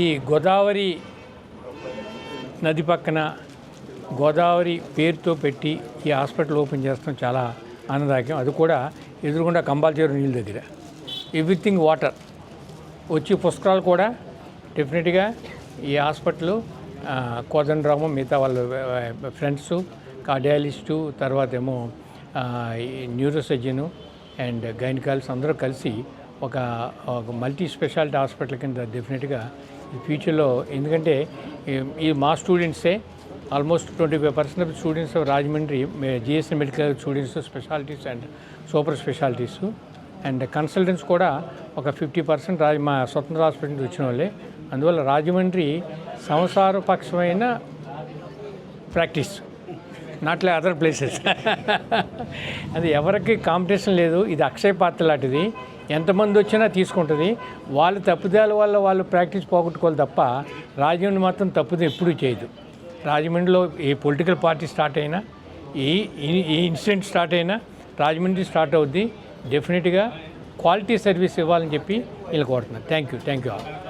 ఈ గోదావరి నది పక్కన గోదావరి పేరుతో పెట్టి ఈ హాస్పిటల్ ఓపెన్ చేస్తాం చాలా ఆనందదాయకం. అది కూడా ఎదురుగుండా కంబాల్చేరు నీళ్ళ దగ్గర ఎవ్రీథింగ్ వాటర్ వచ్చి పుష్కరాలు కూడా డెఫినెట్గా ఈ హాస్పిటల్ కోదండరాము మిగతా వాళ్ళ ఫ్రెండ్స్ కార్డియాలజిస్టు తర్వాత ఏమో న్యూరో సర్జను అండ్ గైనకాలజిస్ట్ అందరూ కలిసి ఒక మల్టీ స్పెషాలిటీ హాస్పిటల్ కింద డెఫినెట్గా ఈ ఫ్యూచర్లో, ఎందుకంటే ఈ మా స్టూడెంట్సే almost 25% of students Rajahmundry GSN medical students specialities and super specialities and consultants కూడా ఒక 50% మా స్వతంత్ర హాస్పిటల్ నుంచి వచ్చిన వాళ్ళే. అందువల్ల రాజమండ్రి సంసారపక్షమైన practice, not like other places. అది ఎవరికి కాంపిటీషన్ లేదు. ఇది అక్షయ పాత్ర లాంటిది, ఎంతమంది వచ్చినా తీసుకుంటుంది. వాళ్ళ తప్పుదాల వల్ల వాళ్ళు ప్రాక్టీస్ పోగొట్టుకోవాలి తప్ప రాజమండ్రి మాత్రం తప్పుదే ఎప్పుడూ చేయదు. రాజమండ్రిలో ఏ పొలిటికల్ పార్టీ స్టార్ట్ అయినా, ఏ ఇన్సిడెంట్ స్టార్ట్ అయినా రాజమండ్రి స్టార్ట్ అవుద్ది. డెఫినెట్గా క్వాలిటీ సర్వీస్ ఇవ్వాలని చెప్పి వీళ్ళు కోరుతున్నారు. Thank you all.